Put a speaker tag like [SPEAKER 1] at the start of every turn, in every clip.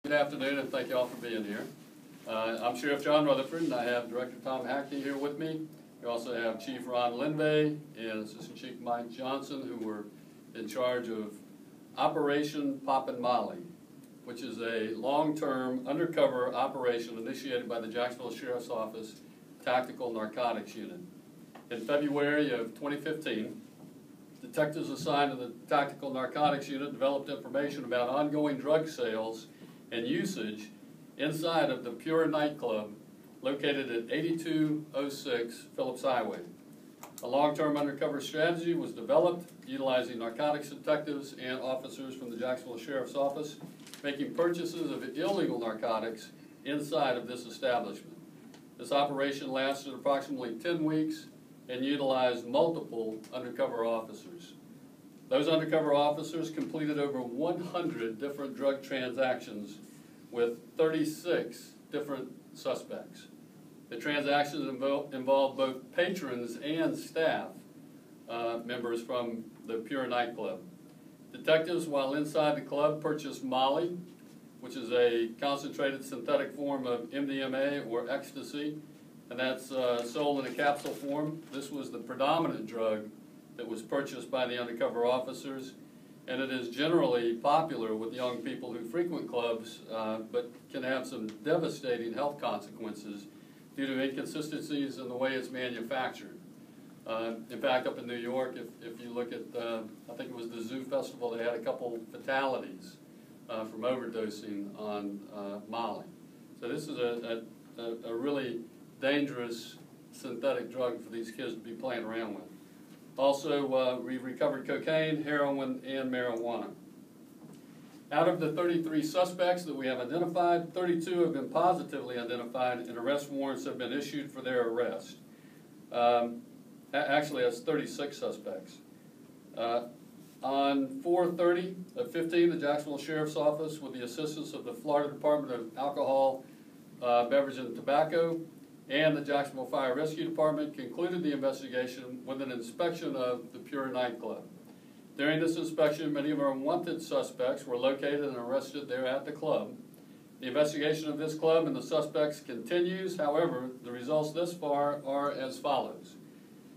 [SPEAKER 1] Good afternoon, and thank you all for being here. I'm Sheriff John Rutherford, and I have Director Tom Hackney here with me. We also have Chief Ron Linvey and Assistant Chief Mike Johnson, who were in charge of Operation Poppin Molly, which is a long-term undercover operation initiated by the Jacksonville Sheriff's Office Tactical Narcotics Unit. In February of 2015, detectives assigned to the Tactical Narcotics Unit developed information about ongoing drug sales and usage inside of the Pure Nightclub located at 8206 Phillips Highway. A long-term undercover strategy was developed utilizing narcotics detectives and officers from the Jacksonville Sheriff's Office making purchases of illegal narcotics inside of this establishment. This operation lasted approximately 10 weeks and utilized multiple undercover officers. Those undercover officers completed over 100 different drug transactions with 36 different suspects. The transactions involved both patrons and staff members from the Pure Nightclub. Detectives, while inside the club, purchased Molly, which is a concentrated synthetic form of MDMA or ecstasy, and that's sold in a capsule form. This was the predominant drug that was purchased by the undercover officers, and it is generally popular with young people who frequent clubs, but can have some devastating health consequences due to inconsistencies in the way it's manufactured. In fact, up in New York, if you look at, I think it was the Zoo Festival, they had a couple fatalities from overdosing on Molly. So this is a really dangerous synthetic drug for these kids to be playing around with. Also, we recovered cocaine, heroin, and marijuana. Out of the 33 suspects that we have identified, 32 have been positively identified and arrest warrants have been issued for their arrest. Actually, that's 36 suspects. On 4/30 of 15, the Jacksonville Sheriff's Office, with the assistance of the Florida Department of Alcohol, Beverage, and Tobacco, and the Jacksonville Fire Rescue Department, concluded the investigation with an inspection of the Pure Nightclub. During this inspection, many of our wanted suspects were located and arrested there at the club. The investigation of this club and the suspects continues. However, the results thus far are as follows.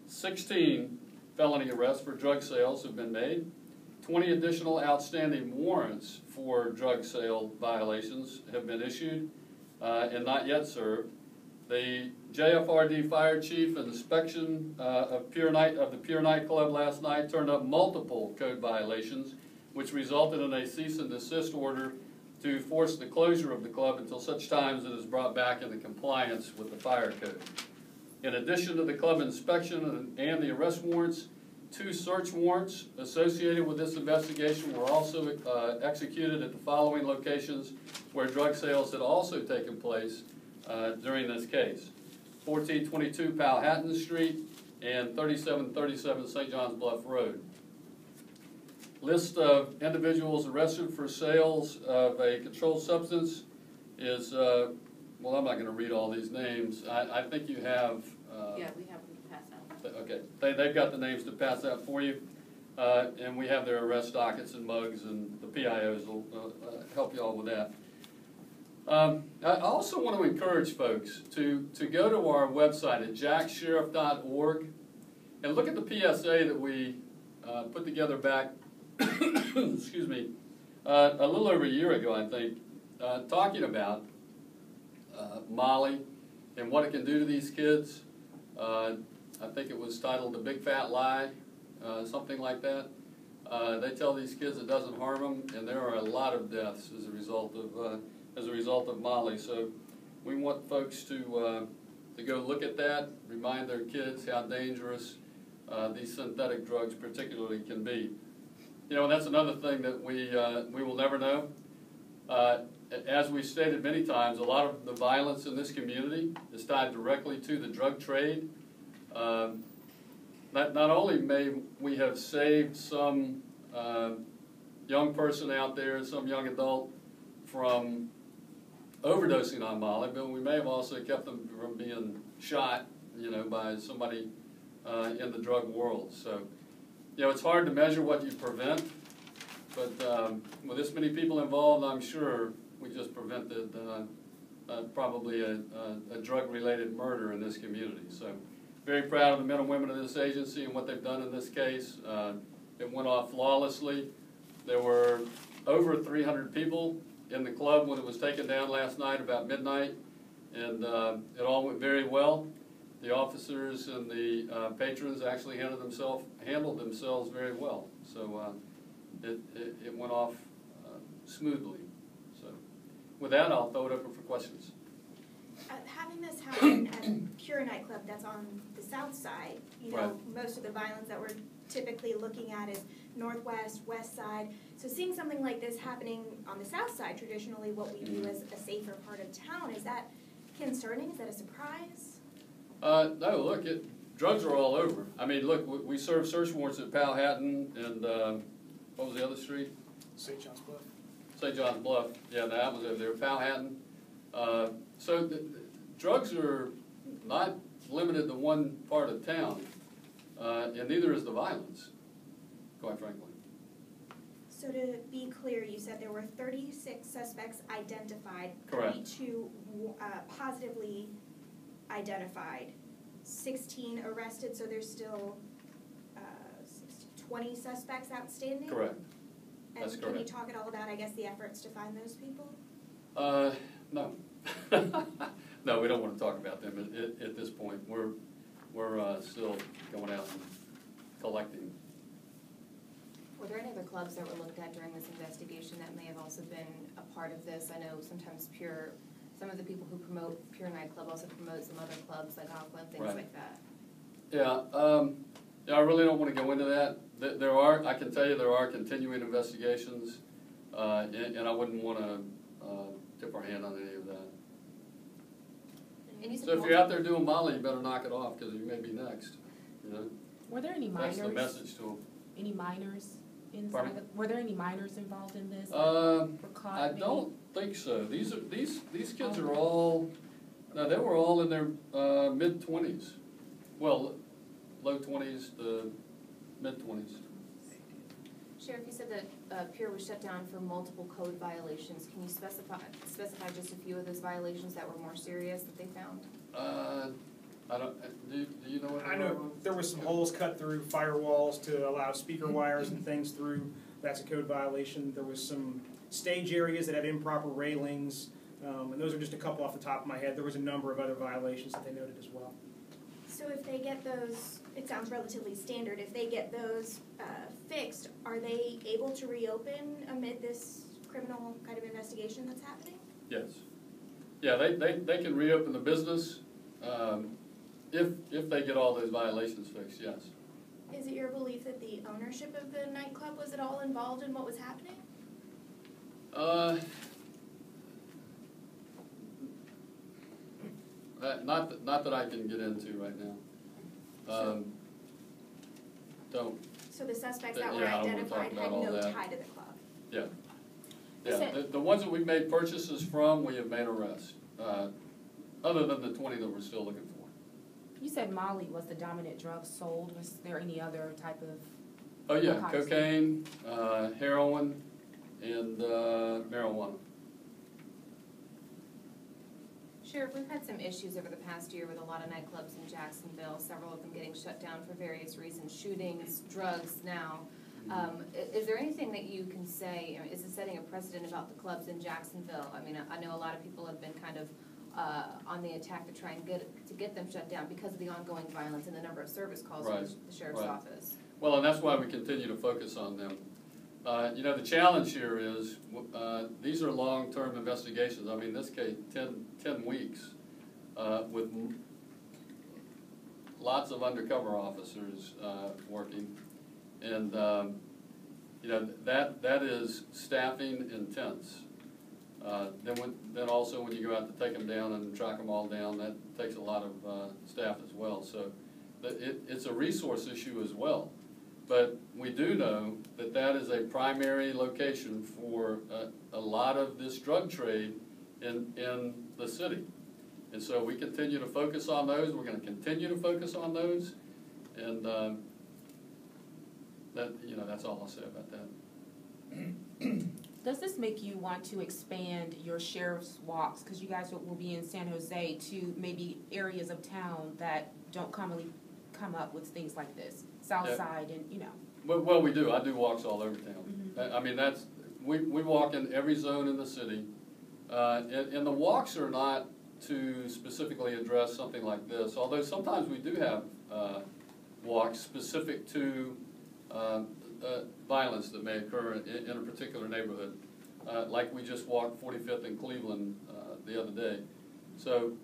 [SPEAKER 1] 16 felony arrests for drug sales have been made. 20 additional outstanding warrants for drug sale violations have been issued and not yet served. The JFRD Fire Chief inspection of the Pure Nightclub last night turned up multiple code violations, which resulted in a cease and desist order to force the closure of the club until such time as it is brought back into compliance with the fire code. In addition to the club inspection and the arrest warrants, 2 search warrants associated with this investigation were also executed at the following locations where drug sales had also taken place during this case: 1422 Powhatan Street and 3737 St. John's Bluff Road. List of individuals arrested for sales of a controlled substance is, well, I'm not going to read all these names. I think you have...
[SPEAKER 2] yeah, we have them to pass out.
[SPEAKER 1] Okay, they've got the names to pass out for you. And we have their arrest dockets and mugs, and the PIOs will help you all with that. I also want to encourage folks to go to our website at JAXSHERIFF.org and look at the PSA that we put together back, excuse me, a little over a year ago, I think, talking about Molly and what it can do to these kids. I think it was titled "The Big Fat Lie," something like that. They tell these kids it doesn't harm them, and there are a lot of deaths as a result of Molly. So we want folks to go look at that, remind their kids how dangerous these synthetic drugs particularly can be. You know, and that's another thing that we will never know. As we've stated many times, a lot of the violence in this community is tied directly to the drug trade. Not only may we have saved some young person out there, some young adult, from overdosing on Molly, but we may have also kept them from being shot, you know, by somebody in the drug world. So, you know, it's hard to measure what you prevent, but with this many people involved, I'm sure we just prevent prevented probably a drug-related murder in this community. So very proud of the men and women of this agency and what they've done in this case. It went off flawlessly. There were over 300 people in the club when it was taken down last night about midnight, and it all went very well. The officers and the patrons actually handled themselves very well. So it went off smoothly. So with that, I'll throw it open for questions.
[SPEAKER 3] Having this happen at Pure Nightclub, that's on the south side, you know,
[SPEAKER 1] Right.
[SPEAKER 3] most of the violence that we're typically looking at is northwest, west side. So seeing something like this happening on the south side, traditionally what we view as a safer part of town, is that concerning? Is that a surprise?
[SPEAKER 1] No, look, drugs are all over. I mean, look, we serve search warrants at Powhatan and what was the other street?
[SPEAKER 4] St. John's Bluff.
[SPEAKER 1] St. John's Bluff. Yeah, that was over there. Powhatan. So drugs are not limited to one part of town, and neither is the violence, quite frankly.
[SPEAKER 3] So to be clear, you said there were 36 suspects identified,
[SPEAKER 1] Correct.
[SPEAKER 3] 32 positively identified, 16 arrested, so there's still 20 suspects outstanding?
[SPEAKER 1] Correct.
[SPEAKER 3] And
[SPEAKER 1] That's
[SPEAKER 3] can you
[SPEAKER 1] correct.
[SPEAKER 3] talk at all about, I guess, the efforts to find those people?
[SPEAKER 1] No. No, we don't want to talk about them at this point. We're still going out and collecting.
[SPEAKER 2] Were there any other clubs that were looked at during this investigation that may have also been a part of this? I know sometimes some of the people who promote Pure Nightclub also promote some other clubs like Aqua and things
[SPEAKER 1] Right.
[SPEAKER 2] like that.
[SPEAKER 1] Yeah, I really don't want to go into that. I can tell you there are continuing investigations, and I wouldn't want to tip our hand on any of that.
[SPEAKER 2] And you said
[SPEAKER 1] So if you're out there doing Molly, you better knock it off because you may be next. You know,
[SPEAKER 5] Were there any
[SPEAKER 1] that's
[SPEAKER 5] minors?
[SPEAKER 1] the message to them.
[SPEAKER 5] Any minors inside?
[SPEAKER 1] Pardon?
[SPEAKER 5] Were there any minors involved in this?
[SPEAKER 1] I
[SPEAKER 5] Were caught, maybe?
[SPEAKER 1] don't think so. These kids are all. No, they were all in their mid-20s. Well, low 20s to mid-20s.
[SPEAKER 2] Sheriff, you said that Pure was shut down for multiple code violations. Can you specify just a few of those violations that were more serious that they found?
[SPEAKER 1] I don't. Do you know what?
[SPEAKER 4] I know there was some holes cut through firewalls to allow speaker wires and things through. That's a code violation. There was some stage areas that had improper railings, and those are just a couple off the top of my head. There was a number of other violations that they noted as well.
[SPEAKER 3] So if they get those, it sounds relatively standard, if they get those fixed, are they able to reopen amid this criminal kind of investigation that's happening?
[SPEAKER 1] Yes. Yeah, they can reopen the business if they get all those violations fixed, yes.
[SPEAKER 3] Is it your belief that the ownership of the nightclub was at all involved in what was happening?
[SPEAKER 1] Not that I can get into right now. Don't.
[SPEAKER 3] So the suspects that were
[SPEAKER 1] Yeah, I don't wanna talk
[SPEAKER 3] identified
[SPEAKER 1] about
[SPEAKER 3] had
[SPEAKER 1] all
[SPEAKER 3] no
[SPEAKER 1] that.
[SPEAKER 3] tie to the club?
[SPEAKER 1] Yeah.
[SPEAKER 5] Is
[SPEAKER 1] Yeah,
[SPEAKER 5] it-
[SPEAKER 1] the ones that we've made purchases from, we have made arrests, other than the 20 that we're still looking for.
[SPEAKER 5] You said Molly was the dominant drug sold. Was there any other type of?
[SPEAKER 1] Oh yeah,
[SPEAKER 5] narcotics?
[SPEAKER 1] cocaine, heroin, and marijuana.
[SPEAKER 2] Sheriff, we've had some issues over the past year with a lot of nightclubs in Jacksonville, several of them getting shut down for various reasons, shootings, drugs now. Is there anything that you can say, or is it setting a precedent about the clubs in Jacksonville? I mean, I know a lot of people have been kind of on the attack to try and get them shut down because of the ongoing violence and the number of service calls
[SPEAKER 1] Right,
[SPEAKER 2] from the sheriff's
[SPEAKER 1] right.
[SPEAKER 2] office.
[SPEAKER 1] Well, and that's why we continue to focus on them. You know, the challenge here is, these are long-term investigations. I mean, this case, 10 weeks, with lots of undercover officers working. And, you know, that is staffing intense. Then also when you go out to take them down and track them all down, that takes a lot of staff as well. So it's a resource issue as well. But we do know that that is a primary location for a lot of this drug trade in the city. And so we continue to focus on those. We're going to continue to focus on those. And that's all I'll say about that.
[SPEAKER 5] Does this make you want to expand your sheriff's walks, because you guys will be in San Jose, to maybe areas of town that don't commonly come up with things like this? South
[SPEAKER 1] Yeah.
[SPEAKER 5] Side and, you know.
[SPEAKER 1] Well, we do. I do walks all over town. I mean, we walk in every zone in the city. And the walks are not to specifically address something like this, although sometimes we do have walks specific to violence that may occur in a particular neighborhood, like we just walked 45th in Cleveland the other day. So,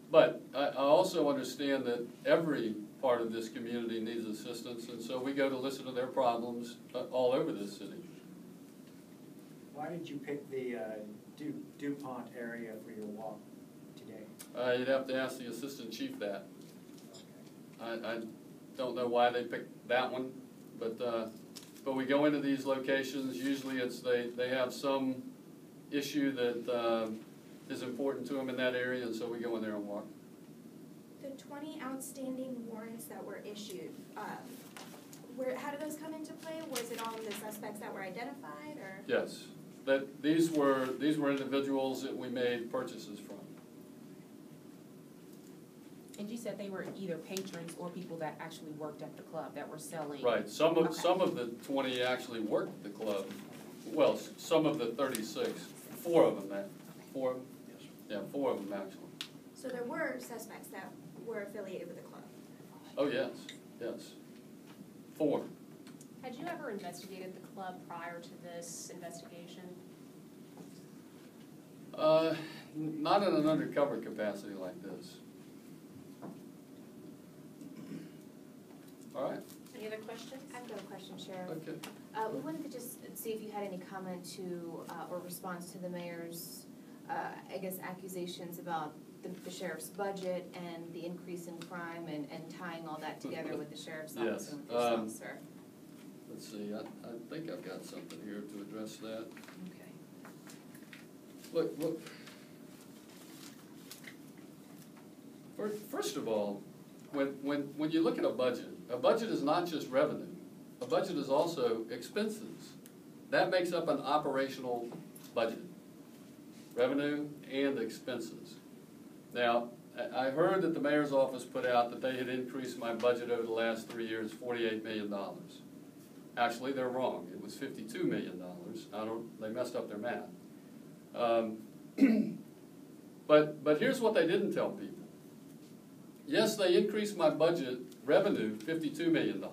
[SPEAKER 1] but I also understand that every part of this community needs assistance, and so we go to listen to their problems all over this city.
[SPEAKER 6] Why did you pick the DuPont area for your walk today?
[SPEAKER 1] You'd have to ask the assistant chief that. I don't know why they picked that one, but we go into these locations. Usually it's they have some issue that is important to them in that area, and so we go in there and walk.
[SPEAKER 3] The 20 outstanding warrants that were issued, how did those come into play? Was it all the suspects that were identified, or?
[SPEAKER 1] Yes, these were individuals that we made purchases from.
[SPEAKER 5] And you said they were either patrons or people that actually worked at the club that were selling.
[SPEAKER 1] Right. Some of the 20 actually worked at the club. Well, some of the 36. 4 of them. Four of them?
[SPEAKER 6] Yes.
[SPEAKER 1] Yeah, 4 of them actually.
[SPEAKER 3] So there were suspects that were affiliated with the club?
[SPEAKER 1] Oh yes, yes. 4.
[SPEAKER 7] Had you ever investigated the club prior to this investigation?
[SPEAKER 1] Not in an undercover capacity like this. All right.
[SPEAKER 2] Any other questions? I've got a question, Sheriff.
[SPEAKER 1] Okay.
[SPEAKER 2] We wanted to just see if you had any comment to or response to the mayor's, I guess, accusations about the sheriff's budget and the increase in crime and tying all that together with the sheriff's office
[SPEAKER 1] Yes.
[SPEAKER 2] and with this officer.
[SPEAKER 1] Let's see. I think I've got something here to address that.
[SPEAKER 2] Okay.
[SPEAKER 1] Look. First of all, when you look at a budget is not just revenue. A budget is also expenses. That makes up an operational budget. Revenue and expenses. Now, I heard that the mayor's office put out that they had increased my budget over the last 3 years, $48 million. Actually, they're wrong. It was $52 million. They messed up their math. But here's what they didn't tell people. Yes, they increased my budget revenue $52 million.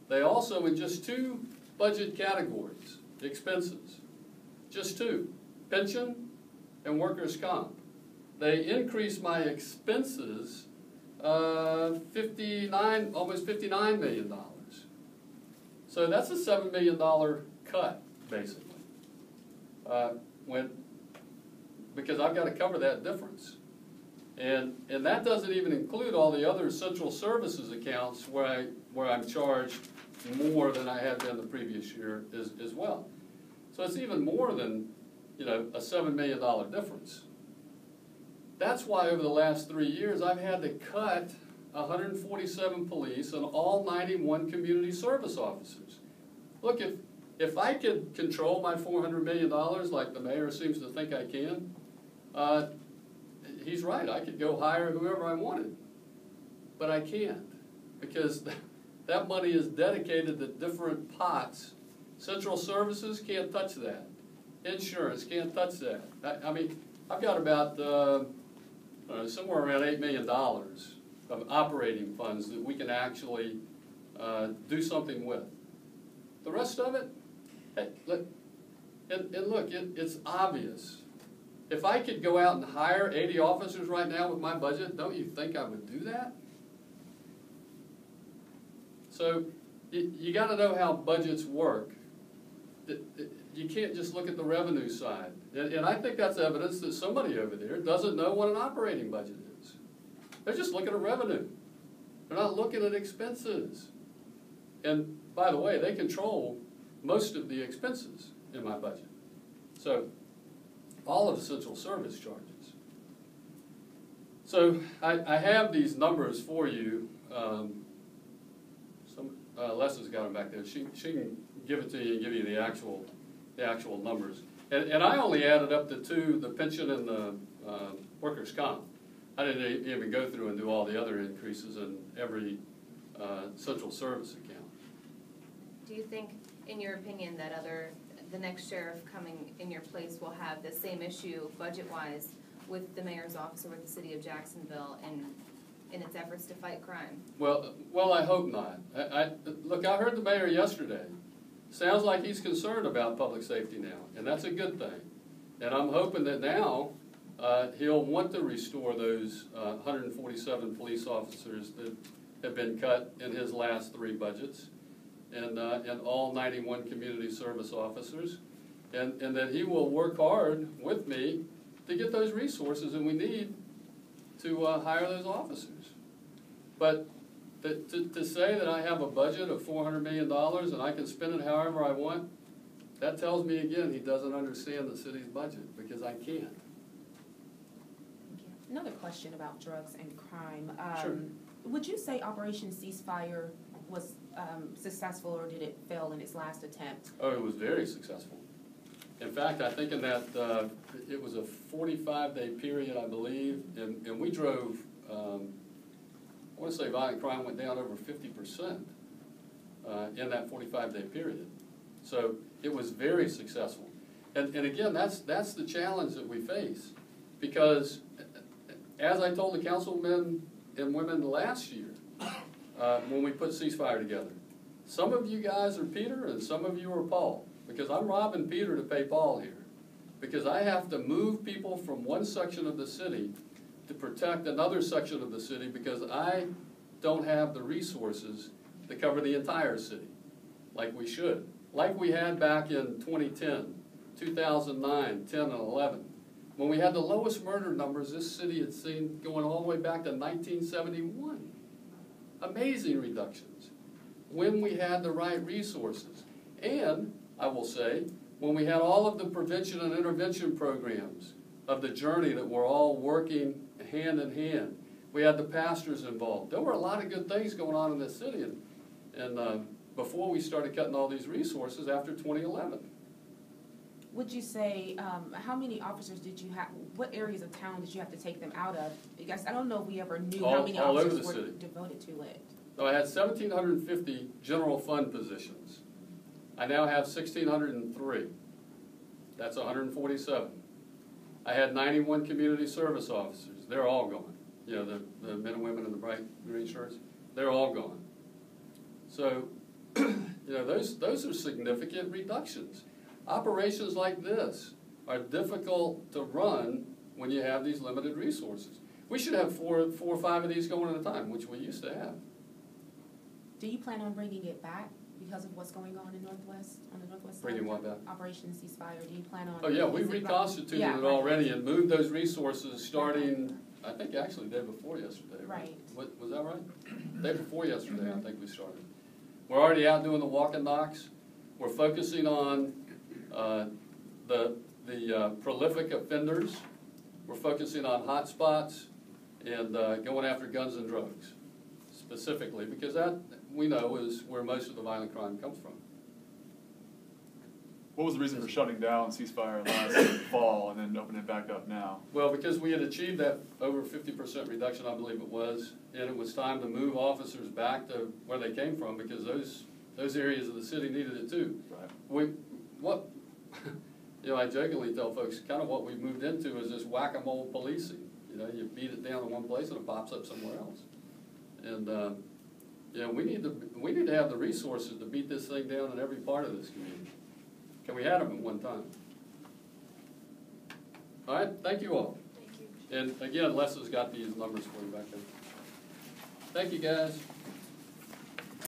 [SPEAKER 1] They also, in just 2 budget categories, expenses, just 2, pension and workers' comp, they increased my expenses almost $59 million. So that's a $7 million cut, basically, because I've got to cover that difference. And that doesn't even include all the other central services accounts where I'm charged more than I had been the previous year as well. So it's even more than, a $7 million difference. That's why over the last 3 years I've had to cut 147 police and all 91 community service officers. Look, if I could control my $400 million like the mayor seems to think I can, he's right, I could go hire whoever I wanted. But I can't, because that money is dedicated to different pots. Central services can't touch that. Insurance can't touch that. I mean, I've got about somewhere around $8 million of operating funds that we can actually do something with. The rest of it, hey, look, it's obvious. If I could go out and hire 80 officers right now with my budget, don't you think I would do that? So you got to know how budgets work. You can't just look at the revenue side. And I think that's evidence that somebody over there doesn't know what an operating budget is. They're just looking at revenue. They're not looking at expenses. And by the way, they control most of the expenses in my budget. So all of the central service charges. So I have these numbers for you. Leslie's got them back there. She can give it to you and give you the actual the actual numbers. And I only added up the two, the pension and the workers' comp. I didn't even go through and do all the other increases in every central service account.
[SPEAKER 2] Do you think, in your opinion, that the next sheriff coming in your place will have the same issue budget-wise with the mayor's office or with the city of Jacksonville in its efforts to fight crime?
[SPEAKER 1] Well, I hope not. Look, I heard the mayor yesterday. Sounds like he's concerned about public safety now, and that's a good thing. And I'm hoping that now he'll want to restore those 147 police officers that have been cut in his last 3 budgets, and all 91 community service officers, and that he will work hard with me to get those resources that we need to hire those officers. But to say that I have a budget of $400 million and I can spend it however I want, that tells me again he doesn't understand the city's budget, because I can't.
[SPEAKER 5] Another question about drugs and crime.
[SPEAKER 1] Sure.
[SPEAKER 5] Would you say Operation Ceasefire was successful, or did it fail in its last attempt?
[SPEAKER 1] Oh, it was very successful. In fact, I think in that it was a 45-day period, I believe, and we drove, I want to say violent crime went down over 50% in that 45-day period. So it was very successful. And again, that's the challenge that we face, because as I told the councilmen and women last year when we put Ceasefire together, some of you guys are Peter and some of you are Paul, because I'm robbing Peter to pay Paul here, because I have to move people from one section of the city to protect another section of the city, because I don't have the resources to cover the entire city like we should, like we had back in 2010, 2009, 10, and 11. When we had the lowest murder numbers this city had seen going all the way back to 1971. Amazing reductions when we had the right resources. And, I will say, when we had all of the prevention and intervention programs of the journey that were all working hand in hand. We had the pastors involved. There were a lot of good things going on in this city, and before we started cutting all these resources after 2011.
[SPEAKER 5] Would you say, how many officers did you have, what areas of town did you have to take them out of? Because I don't know if we ever knew how many
[SPEAKER 1] all over
[SPEAKER 5] officers
[SPEAKER 1] the
[SPEAKER 5] were
[SPEAKER 1] city.
[SPEAKER 5] devoted to it.
[SPEAKER 1] So I had 1,750 general fund positions. I now have 1,603. That's 147. I had 91 community service officers. They're all gone. You know, the men and women in the bright green shirts, they're all gone. So, you know, those are significant reductions. Operations like this are difficult to run when you have these limited resources. We should have four or five of these going at a time, which we used to have.
[SPEAKER 5] Do you plan on bringing it back because of what's going on in Northwest, on the Northwest side?
[SPEAKER 1] Bringing what back?
[SPEAKER 5] Operation Ceasefire, do you plan on?
[SPEAKER 1] Oh yeah, we reconstituted it already and moved those resources starting, I think actually the day before yesterday.
[SPEAKER 5] Right.
[SPEAKER 1] Was that right? The day before yesterday, I think we started. We're already out doing the walk and knocks. We're focusing on the prolific offenders. We're focusing on hot spots and going after guns and drugs specifically, because that, we know, is where most of the violent crime comes from.
[SPEAKER 8] What was the reason for shutting down Ceasefire last fall and then opening it back up now?
[SPEAKER 1] Well, because we had achieved that over 50% reduction, I believe it was, and it was time to move officers back to where they came from, because those areas of the city needed it too.
[SPEAKER 8] Right.
[SPEAKER 1] You know, I jokingly tell folks, kind of what we've moved into is this whack-a-mole policing. You know, you beat it down in one place and it pops up somewhere else. And you know, we need to have the resources to beat this thing down in every part of this community. Can we have them at one time? All right, thank you all.
[SPEAKER 3] Thank you.
[SPEAKER 1] And again, Les has got these numbers for you back there. Thank you, guys.